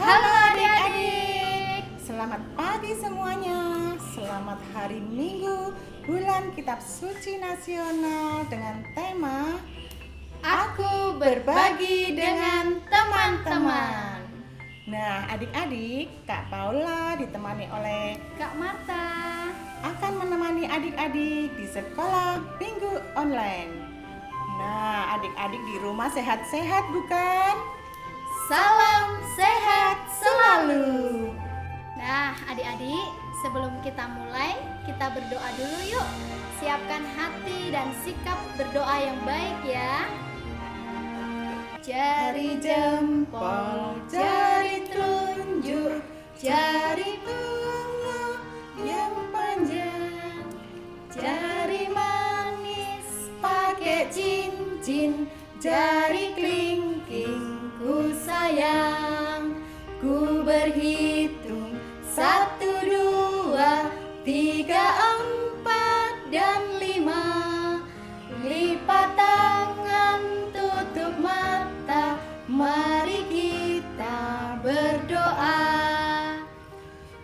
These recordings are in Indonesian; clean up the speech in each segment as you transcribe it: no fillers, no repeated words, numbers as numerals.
Halo adik-adik. Selamat pagi semuanya. Selamat hari Minggu, bulan Kitab Suci Nasional dengan tema Aku berbagi dengan teman-teman. Nah, adik-adik, Kak Paula ditemani oleh Kak Marta akan menemani adik-adik di sekolah minggu online. Nah, adik-adik di rumah sehat-sehat bukan? salam sehat selalu. Selalu. Nah adik-adik, sebelum kita mulai, kita berdoa dulu yuk. Siapkan hati dan sikap berdoa yang baik ya. Jari jempol, jari telunjuk, jari tengah yang panjang, jari manis pakai cincin, jari kelingking ku sayang. Ku berhitung 1, 2, 3, 4 dan 5. Lipat tangan, tutup mata, mari kita berdoa.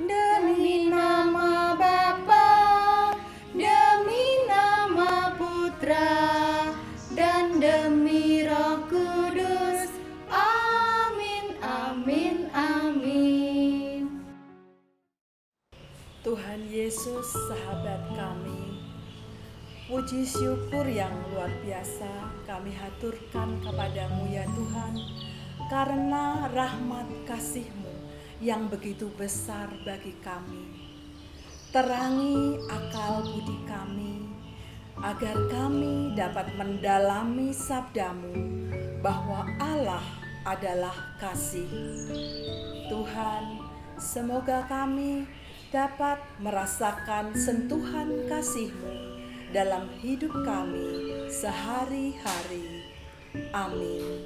Demi nama Bapa, demi nama Putra, dan demi Roh Kudus. Amin, amin, amin. Tuhan Yesus, sahabat kami, puji syukur yang luar biasa kami haturkan kepadamu ya Tuhan, karena rahmat kasih-Mu yang begitu besar bagi kami. Terangi akal budi kami, agar kami dapat mendalami sabdamu bahwa Allah adalah kasih. Tuhan, semoga kami dapat merasakan sentuhan kasih-Mu dalam hidup kami sehari-hari. Amin.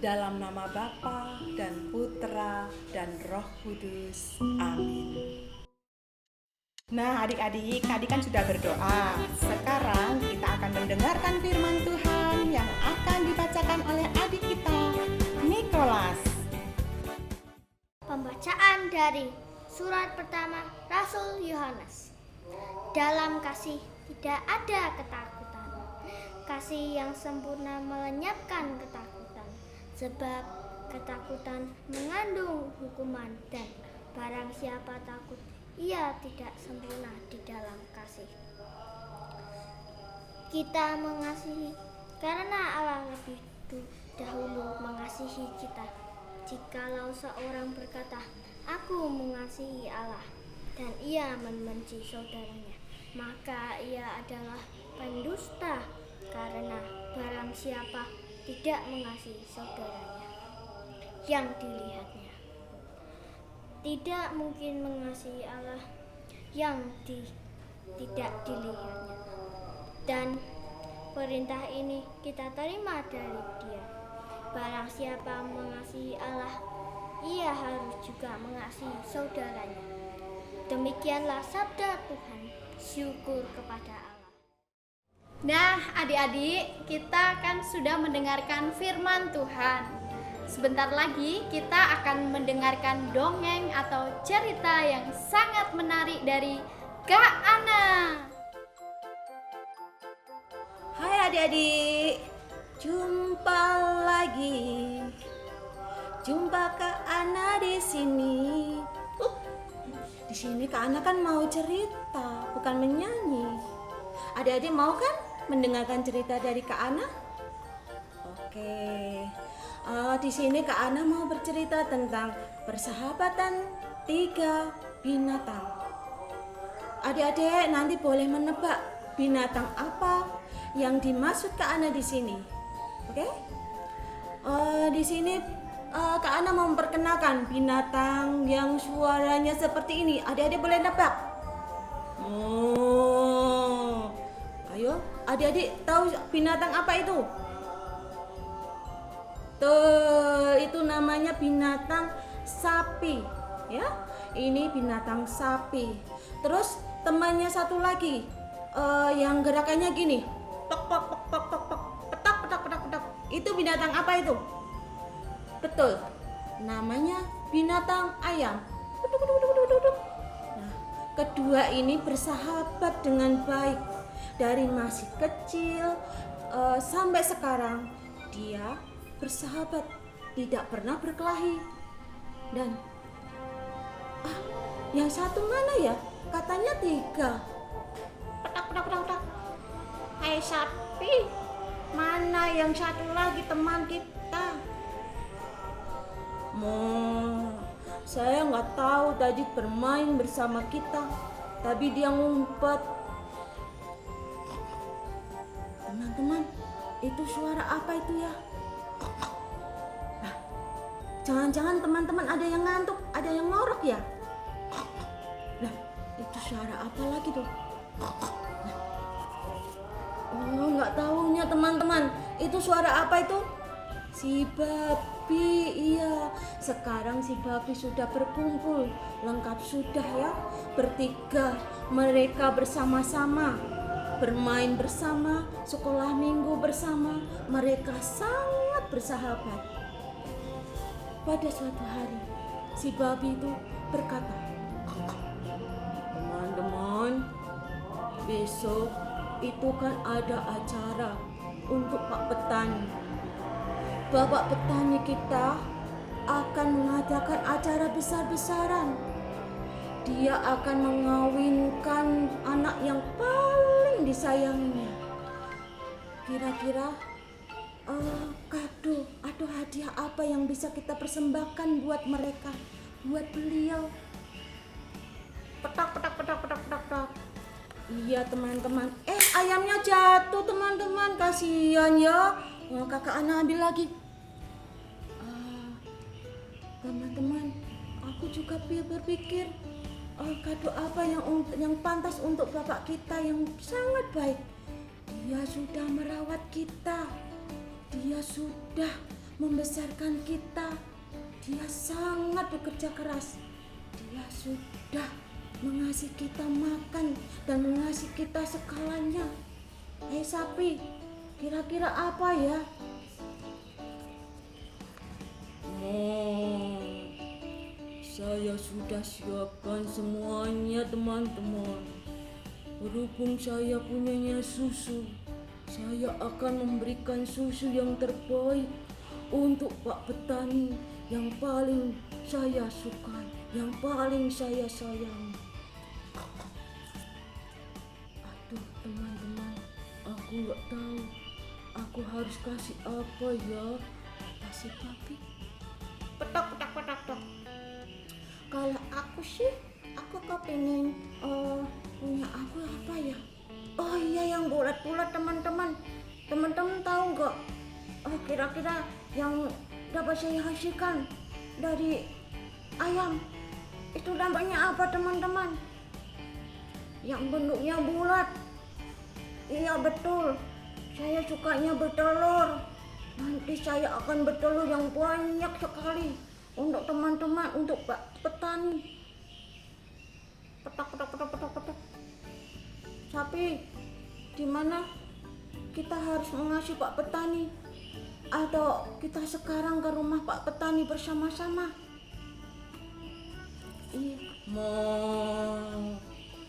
Dalam nama Bapa dan Putra dan Roh Kudus. Amin. Nah, adik-adik, tadi kan sudah berdoa. Sekarang kita akan mendengarkan firman Tuhan yang akan dibacakan oleh adik kita, Nicholas. Pembacaan dari surat pertama Rasul Yohanes. Dalam kasih tidak ada ketakutan. Kasih yang sempurna melenyapkan ketakutan, sebab ketakutan mengandung hukuman, dan barang siapa takut, ia tidak sempurna di dalam kasih. Kita mengasihi karena Allah lebih dahulu mengasihi kita. Jikalau seorang berkata, "Aku mengasihi Allah," dan ia membenci saudaranya, maka ia adalah pendusta, karena barang siapa tidak mengasihi saudaranya yang dilihatnya, tidak mungkin mengasihi Allah yang tidak dilihatnya. Dan perintah ini kita terima dari Dia: barang siapa mengasihi Allah, ia harus juga mengasihi saudaranya. Demikianlah sabda Tuhan. Syukur kepada Allah. Nah adik-adik, kita kan sudah mendengarkan firman Tuhan. Sebentar lagi kita akan mendengarkan dongeng atau cerita yang sangat menarik dari Kak Ana. Hai adik-adik, jumpa lagi. Jumpa Kak Ana di sini. Di sini Kak Ana kan mau cerita, bukan menyanyi. Adik-adik mau kan mendengarkan cerita dari Kak Ana? Oke. Di sini Kak Ana mau bercerita tentang persahabatan 3 binatang. Adik-adik nanti boleh menebak binatang apa yang dimaksud Kak Ana di sini. Oke? Di sini Kak Ana mau memperkenalkan binatang yang suaranya seperti ini. Adik-adik boleh nebak? Ayo, adik-adik tahu binatang apa itu? Tuh, itu namanya binatang sapi, ya. Ini binatang sapi. Terus temannya satu lagi, yang gerakannya gini, tok tok tok tok tok tok, petak petak petak petak. Itu binatang apa itu? Betul, namanya binatang ayam. Nah, kedua ini bersahabat dengan baik dari masih kecil sampai sekarang. Dia bersahabat, tidak pernah berkelahi. Dan yang satu mana ya? Katanya 3. Petak. Hai sapi, mana yang satu lagi teman kita? Saya nggak tahu tadi bermain bersama kita, tapi dia ngumpet. Teman-teman, itu suara apa itu ya? Jangan-jangan teman-teman ada yang ngantuk, ada yang ngorok ya? Nah, itu suara apa lagi tuh? Oh, nggak tahunya teman-teman. Itu suara apa itu? Si babi, iya. Sekarang si babi sudah berkumpul, lengkap sudah ya. Bertiga, mereka bersama-sama, bermain bersama, sekolah minggu bersama. Mereka sangat bersahabat. Pada suatu hari, si babi itu berkata, teman-teman, besok itu kan ada acara untuk Pak Petani. Bapak petani kita akan mengadakan acara besar-besaran. Dia akan mengawinkan anak yang paling disayanginya. Kira-kira kado atau hadiah apa yang bisa kita persembahkan buat mereka, buat beliau? Petak. Iya teman-teman. Ayamnya jatuh teman-teman, kasihan ya. Kakak Ana ambil lagi. Teman-teman, aku juga berpikir kado apa yang pantas untuk bapak kita yang sangat baik. Dia sudah merawat kita, dia sudah membesarkan kita, dia sangat bekerja keras, dia sudah mengasihi kita makan dan mengasihi kita segalanya. Sapi, kira-kira apa ya? Saya sudah siapkan semuanya teman-teman. Berhubung saya punyanya susu, saya akan memberikan susu yang terbaik untuk Pak Petani yang paling saya sukai, yang paling saya sayangi. Aduh teman-teman, aku nggak tahu aku harus kasih apa ya. Kasih papi. Petak. Kalau aku sih, aku kepingin punya aku apa ya? Oh iya, yang bulat-bulat teman-teman. Teman-teman tahu nggak? Kira-kira yang dapat saya hasilkan dari ayam itu dampaknya apa teman-teman? Yang bentuknya bulat. Iya betul. Saya sukanya bertelur. Nanti saya akan bertelur yang banyak sekali untuk teman-teman, untuk Pak Petani. Petak. Tapi di mana kita harus mengasihi Pak Petani? Atau kita sekarang ke rumah Pak Petani bersama-sama?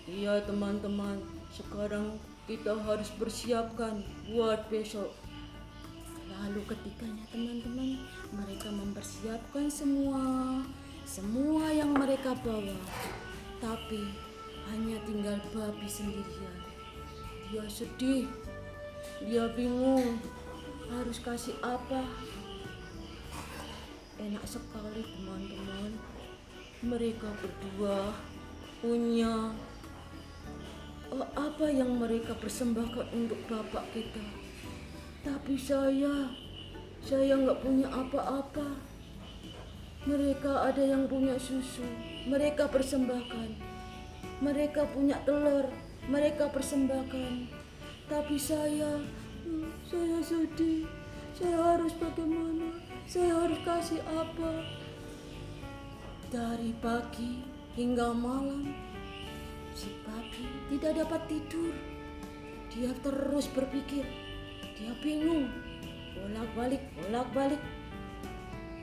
Iya teman-teman, sekarang kita harus bersiapkan buat besok. Lalu ketikanya teman-teman, mereka mempersiapkan semua yang mereka bawa. Tapi hanya tinggal babi sendirian. Dia sedih, dia bingung harus kasih apa. Enak sekali teman-teman, mereka berdua punya apa yang mereka persembahkan untuk bapak kita. Tapi saya nggak punya apa-apa. Mereka ada yang punya susu, mereka persembahkan. Mereka punya telur, mereka persembahkan. Tapi saya sedih. Saya harus bagaimana? Saya harus kasih apa? Dari pagi hingga malam, si babi tidak dapat tidur. Dia terus berpikir. Dia bingung, bolak-balik.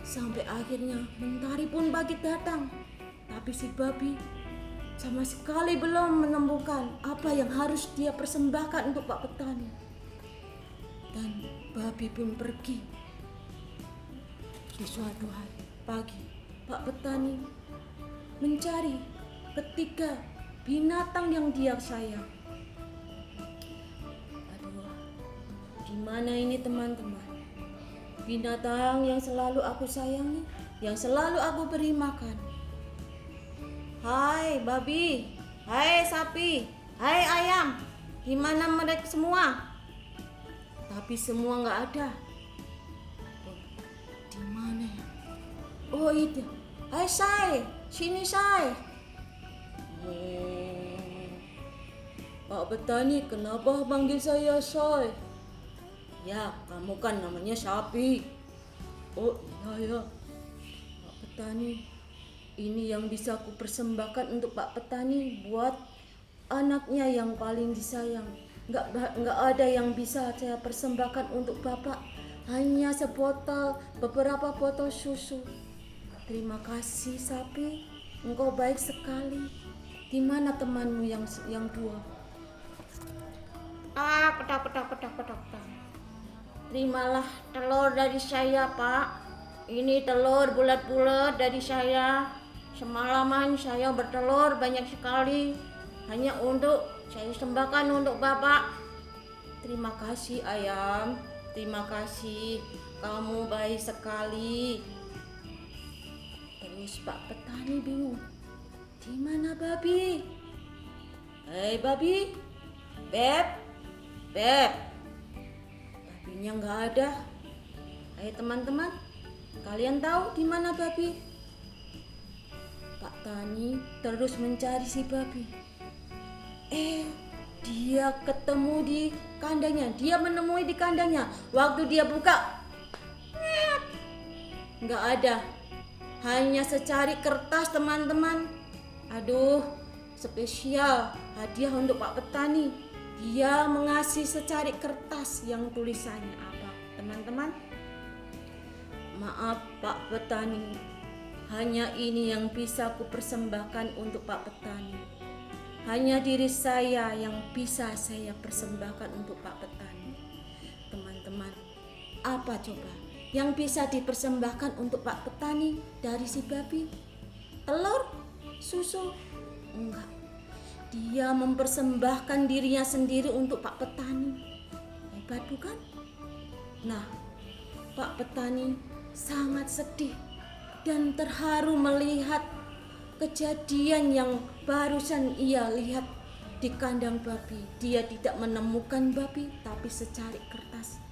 Sampai akhirnya mentari pun pagi datang. Tapi si babi sama sekali belum menemukan apa yang harus dia persembahkan untuk Pak Petani. Dan babi pun pergi. Di suatu hari pagi, Pak Petani mencari ketiga binatang yang dia sayang. Aduh, gimana ini teman-teman? Binatang yang selalu aku sayangi, yang selalu aku beri makan. Hai babi, hai sapi, hai ayam, gimana mereka semua? Tapi semua nggak ada. Oh, di mana ya? Oh itu, hai Say, sini Say. Pak Petani, kenapa panggil saya Say? Ya, kamu kan namanya sapi. Oh iya ya, Pak Petani, ini yang bisa aku persembahkan untuk Pak Petani buat anaknya yang paling disayang. Nggak ada yang bisa saya persembahkan untuk Bapak. Hanya beberapa botol susu. Terima kasih sapi, engkau baik sekali. Di mana temanmu yang dua? Pedak. Terimalah telur dari saya, Pak. Ini telur bulat-bulat dari saya. Semalaman saya bertelur banyak sekali. Hanya untuk saya sembahkan untuk Bapak. Terima kasih ayam. Terima kasih. Kamu baik sekali. Terus Pak Petani bingung. Di mana babi? Hei babi. Beb. Babinya nggak ada. Hai teman-teman, kalian tahu di mana babi? Pak Tani terus mencari si babi. Dia ketemu di kandangnya. Dia menemui di kandangnya. Waktu dia buka, nggak ada. Hanya secari kertas teman-teman. Aduh, spesial hadiah untuk Pak Petani. Dia mengasih secari kertas yang tulisannya apa teman-teman? Maaf Pak Petani, hanya ini yang bisa ku persembahkan untuk Pak Petani. Hanya diri saya yang bisa saya persembahkan untuk Pak Petani. Teman-teman, apa coba yang bisa dipersembahkan untuk Pak Petani dari si babi? Telur? Susu? Enggak. Dia mempersembahkan dirinya sendiri untuk Pak Petani. Hebat bukan? Nah, Pak Petani sangat sedih dan terharu melihat kejadian yang barusan ia lihat di kandang babi. Dia tidak menemukan babi, tapi secari kertas.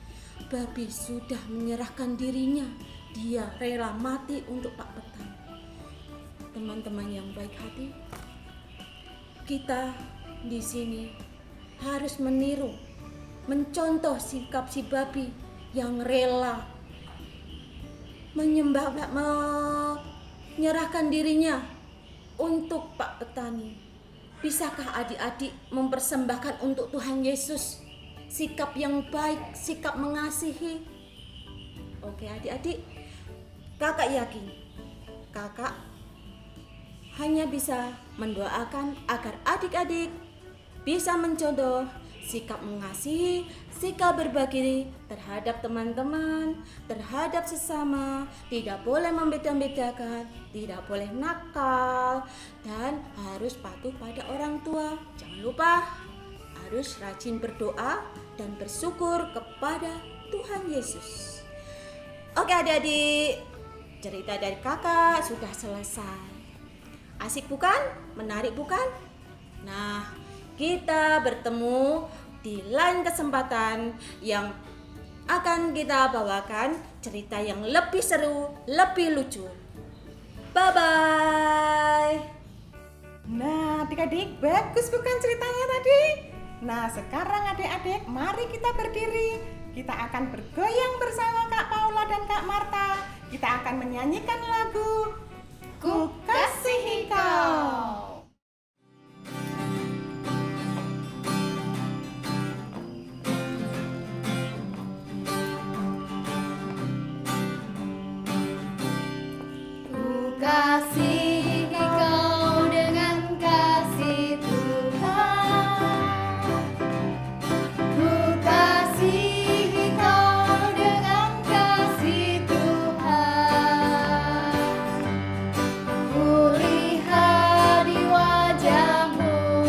Babi sudah menyerahkan dirinya. Dia rela mati untuk Pak Petani. Teman-teman yang baik hati, kita di sini harus meniru, mencontoh sikap si babi yang rela menyerahkan dirinya untuk Pak Petani. Bisakah adik-adik mempersembahkan untuk Tuhan Yesus sikap yang baik, sikap mengasihi? Oke adik-adik, kakak yakin kakak hanya bisa mendoakan agar adik-adik bisa mencontoh sikap mengasihi, sikap berbagi terhadap teman-teman, terhadap sesama, tidak boleh membeda-bedakan, tidak boleh nakal, dan harus patuh pada orang tua. Jangan lupa harus rajin berdoa dan bersyukur kepada Tuhan Yesus. Oke adik-adik, cerita dari kakak sudah selesai. Asik bukan? Menarik bukan? Nah, kita bertemu di lain kesempatan yang akan kita bawakan cerita yang lebih seru, lebih lucu. Bye-bye. Nah, adik-adik, bagus bukan ceritanya tadi? Nah, sekarang adik-adik, mari kita berdiri. Kita akan bergoyang bersama Kak Paula dan Kak Marta. Kita akan menyanyikan lagu Ku Kasihi Kau. kasihi kau dengan kasih Tuhan. Ku kasihi kau dengan kasih Tuhan. Ku lihat di wajahmu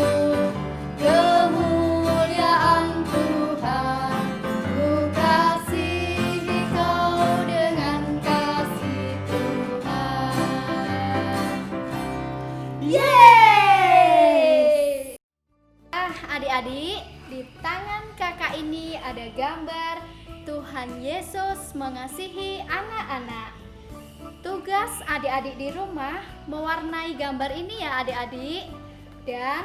kemuliaan Tuhan. Ku kasihi kau dengan kasih Tuhan. Yeay! Adik-adik, di tangan kakak ini ada gambar Tuhan Yesus mengasihi anak-anak. Tugas adik-adik di rumah mewarnai gambar ini ya adik-adik. Dan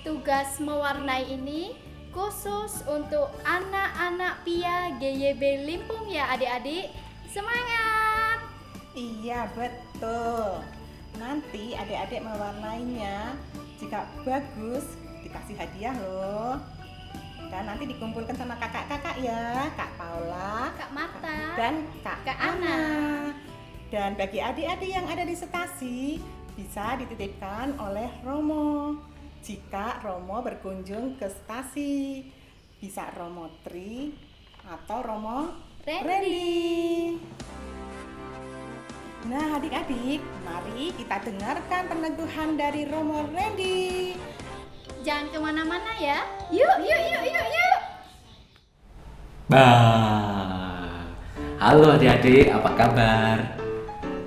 tugas mewarnai ini khusus untuk anak-anak Pia GYB Limpung ya adik-adik. Semangat! Iya, betul. Nanti adik-adik mewarnainya. Jika bagus, dikasih hadiah loh. Dan nanti dikumpulkan sama kakak-kakak ya, Kak Paula Kak Marta dan Kak Kak Ana. Ana. Dan bagi adik-adik yang ada di Setasi, bisa dititipkan oleh Romo. Jika Romo berkunjung ke Setasi, bisa Romo Tri atau Romo Randy. Nah adik-adik, mari kita dengarkan peneguhan dari Romo Randy. Jangan kemana-mana ya. Yuk. Bah, halo adik-adik, apa kabar?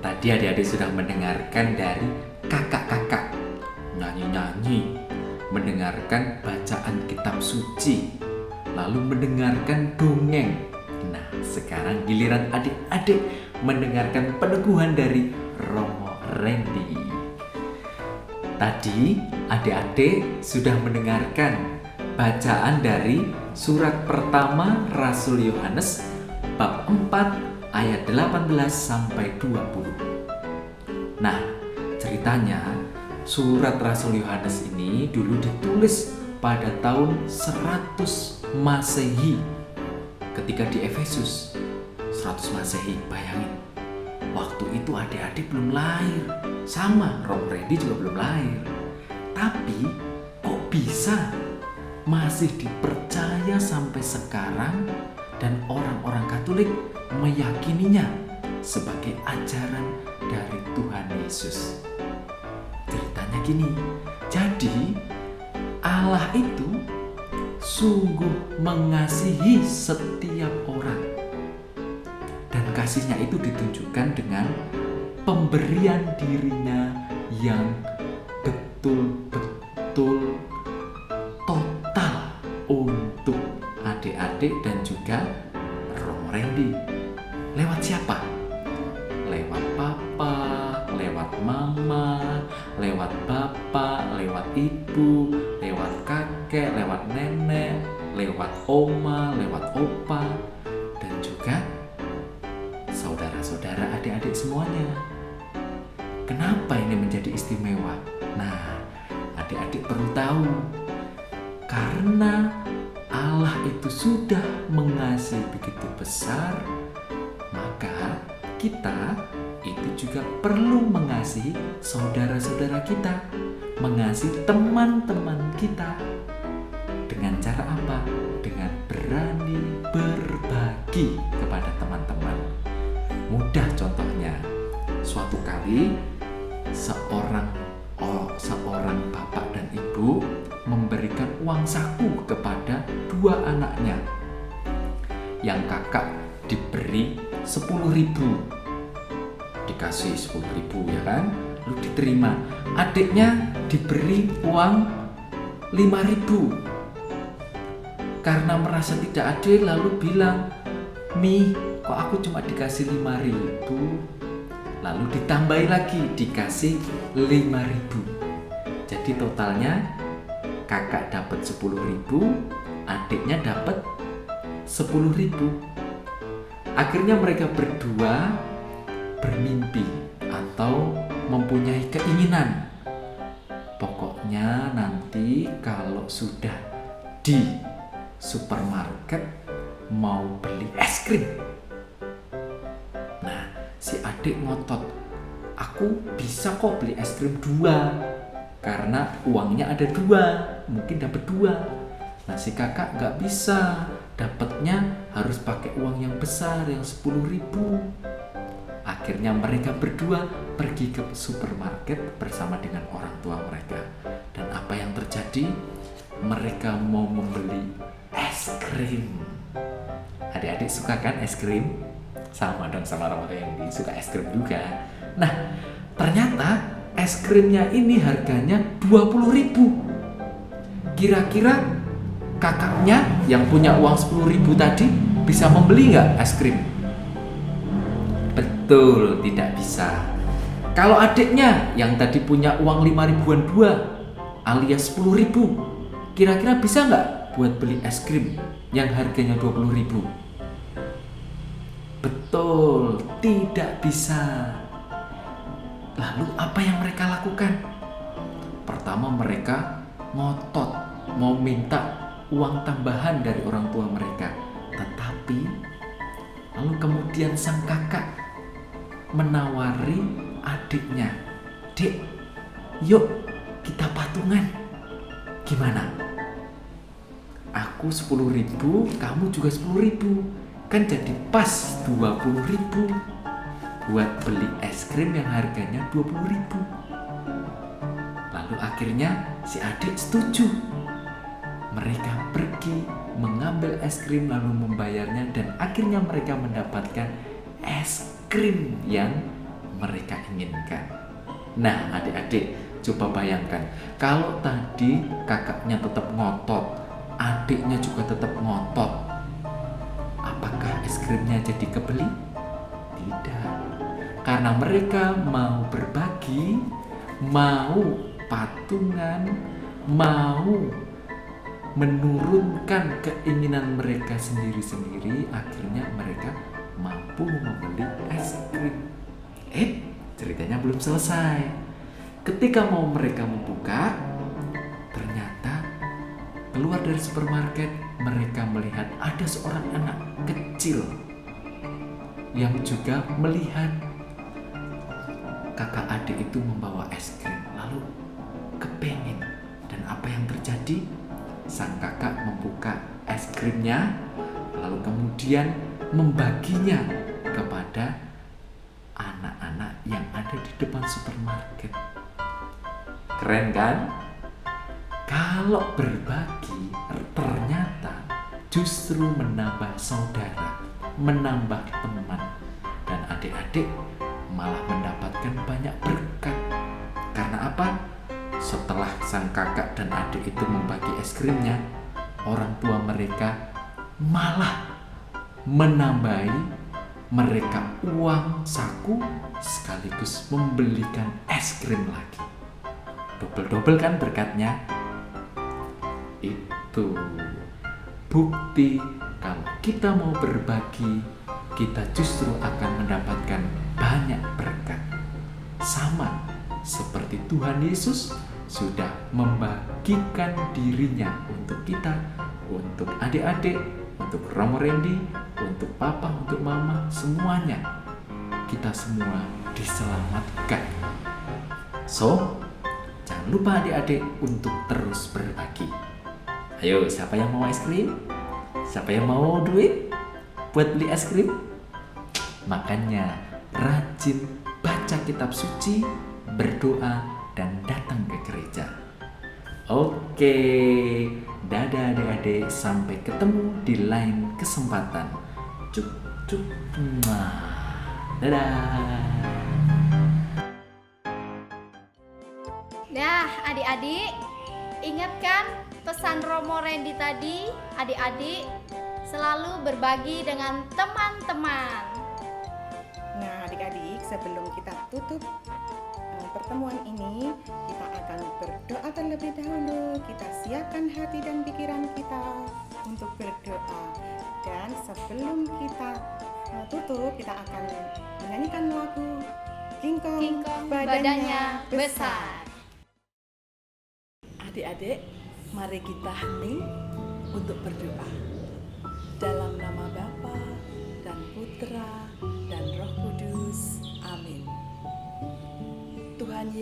Tadi adik-adik sudah mendengarkan dari kakak-kakak nyanyi-nyanyi, mendengarkan bacaan kitab suci, lalu mendengarkan dongeng. Nah, sekarang giliran adik-adik mendengarkan peneguhan dari Romo Randy. Tadi adik-adik sudah mendengarkan bacaan dari surat pertama Rasul Yohanes bab 4 ayat 18 sampai 20. Nah, ceritanya surat Rasul Yohanes ini dulu ditulis pada tahun 100 Masehi ketika di Efesus. 100 Masehi, bayangin. Waktu itu adik-adik belum lahir. Sama, Romo Randy juga belum lahir. Tapi kok bisa masih dipercaya sampai sekarang dan orang-orang Katolik meyakininya sebagai ajaran dari Tuhan Yesus. Ceritanya gini, jadi Allah itu sungguh mengasihi setiap orang. Dan kasihnya itu ditunjukkan dengan pemberian dirinya yang betul-betul total untuk adik-adik dan juga Romo Randy. Lewat siapa? Lewat papa, lewat mama, lewat bapak, lewat ibu, lewat kakek, lewat nenek, lewat oma, lewat opa, dan juga saudara-saudara adik-adik semuanya. Kenapa ini menjadi istimewa? Nah, adik-adik perlu tahu. Karena Allah itu sudah mengasihi begitu besar, maka kita itu juga perlu mengasihi saudara-saudara kita, mengasihi teman-teman kita. Dengan cara apa? Dengan berani berbagi kepada teman-teman. Mudah contohnya, suatu kali seorang bapak dan ibu memberikan uang saku kepada dua anaknya. Yang kakak diberi 10.000, dikasih 10.000 ya kan, lalu diterima. Adiknya diberi uang 5.000. Karena merasa tidak adil lalu bilang, "Mi, kok aku cuma dikasih 5.000?" Lalu ditambahi lagi, dikasih 5.000. Jadi totalnya kakak dapat 10.000, adiknya dapat 10.000. Akhirnya mereka berdua bermimpi atau mempunyai keinginan. Pokoknya nanti kalau sudah di supermarket mau beli es krim. Nah, si adik ngotot, aku bisa kok beli es krim 2 karena uangnya ada 2, mungkin dapat 2. Nah si kakak nggak bisa, dapatnya harus pakai uang yang besar yang 10.000. Akhirnya mereka berdua pergi ke supermarket bersama dengan orang tua mereka. Dan apa yang terjadi? Mereka mau membeli es krim. Adik-adik suka kan es krim? Sama dong sama Randy, suka es krim juga. Nah, ternyata es krimnya ini harganya 20.000. Kira-kira kakaknya yang punya uang 10.000 tadi bisa membeli nggak es krim? Betul, tidak bisa. Kalau adiknya yang tadi punya uang 5.000-an 2 alias 10.000, kira-kira bisa nggak buat beli es krim yang harganya 20.000? Betul, tidak bisa. Lalu apa yang mereka lakukan? Pertama mereka ngotot mau minta uang tambahan dari orang tua mereka. Tetapi lalu kemudian sang kakak menawari adiknya, "Dek, yuk kita patungan. Gimana? Aku 10.000, kamu juga 10.000. Kan jadi pas 20.000 buat beli es krim yang harganya 20.000. Lalu akhirnya si adik setuju. Mereka pergi mengambil es krim lalu membayarnya dan akhirnya mereka mendapatkan es krim yang mereka inginkan. Nah adik-adik coba bayangkan kalau tadi kakaknya tetap ngotot, adiknya juga tetap ngotot, apakah es krimnya jadi kebeli? Tidak. Karena mereka mau berbagi, mau patungan, mau menurunkan keinginan mereka sendiri-sendiri, akhirnya mereka mampu membeli es krim. Ceritanya belum selesai. Ketika mau mereka membuka, ternyata keluar dari supermarket, mereka melihat ada seorang anak kecil yang juga melihat kakak adik itu membawa es krim, lalu kepengen. Dan apa yang terjadi? Sang kakak membuka es krimnya, lalu kemudian membaginya kepada anak-anak yang ada di depan supermarket. Keren kan? Kalau berbagi ternyata justru menambah saudara, menambah teman, dan adik-adik malah mendapatkan banyak berkat. Karena apa? Setelah sang kakak dan adik itu membagi es krimnya, orang tua mereka malah menambahi mereka uang saku sekaligus membelikan es krim lagi. Double-double kan berkatnya? Itu bukti kalau kita mau berbagi, kita justru akan mendapatkan banyak berkat. Sama seperti Tuhan Yesus sudah membagikan dirinya untuk kita, untuk adik-adik, untuk Romo Randy, untuk papa, untuk mama, semuanya. Kita semua diselamatkan. So, jangan lupa adik-adik untuk terus berbagi. Ayo, siapa yang mau es krim? Siapa yang mau duit buat beli es krim? Makanya rajin baca kitab suci, berdoa, dan datang ke gereja. Oke, dadah adik-adik, sampai ketemu di lain kesempatan. Cuk cuk, dadah. Nah, adik-adik, ingatkan pesan Romo Randy tadi, adik-adik selalu berbagi dengan teman-teman. Nah adik-adik, sebelum kita tutup pertemuan ini, kita akan berdoa terlebih dahulu. Kita siapkan hati dan pikiran kita untuk berdoa. Dan sebelum kita tutup, kita akan menyanyikan lagu King Kong badannya besar. Adik-adik, mari kita hening untuk berdoa. Dalam nama Bapa dan Putra dan Roh Kudus. Amin.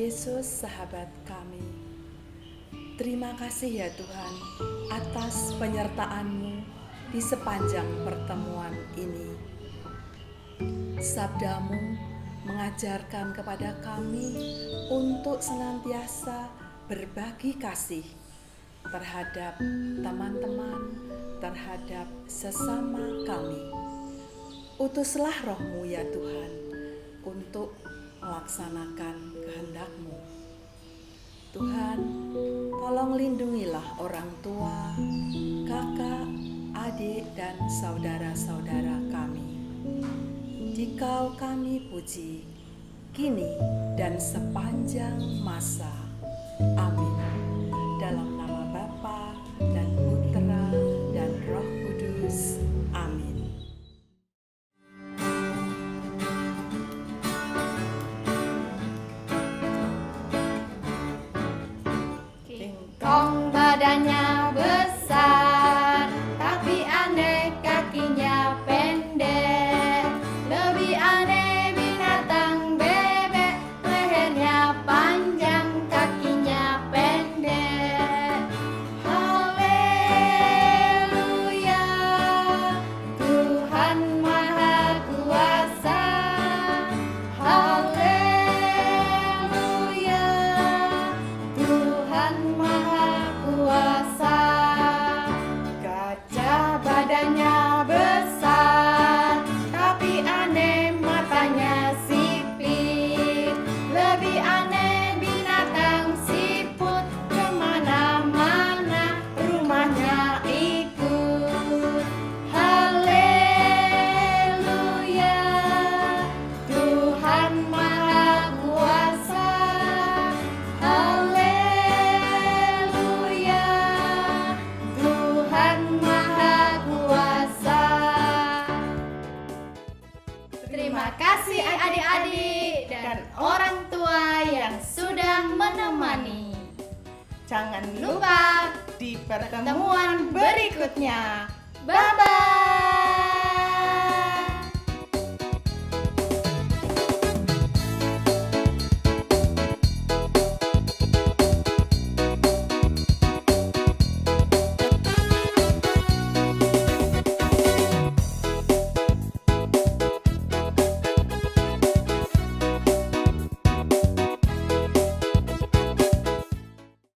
Yesus sahabat kami. Terima kasih ya Tuhan atas penyertaan-Mu di sepanjang pertemuan ini. Sabda-Mu mengajarkan kepada kami untuk senantiasa berbagi kasih terhadap teman-teman, terhadap sesama kami. Utuslah Roh-Mu ya Tuhan untuk melaksanakan kehendak-Mu. Tuhan, tolong lindungilah orang tua, kakak, adik, dan saudara-saudara kami. Dikau kami puji, kini dan sepanjang masa. Amin. Dalam nama Bapa dan Putera dan Roh Kudus. Amin. King Kong badannya besar, tapi aneh kakinya pendek. Lebih aneh binatang bebek, lehernya panjang, kakinya pendek. Haleluya, Tuhan Maha Kuasa. Haleluya, Tuhan Maha Kuasa. Gajah badannya besar, tapi aneh matanya sipit. Lebih aneh binatang siput, kemana-mana rumahnya ikut. Haleluya, Tuhan Maha Kuasa. Haleluya, Tuhan Maha Kuasa. Terima kasih adik-adik dan orang tua yang sudah menemani. Jangan lupa Lupa di pertemuan berikutnya. bye-bye.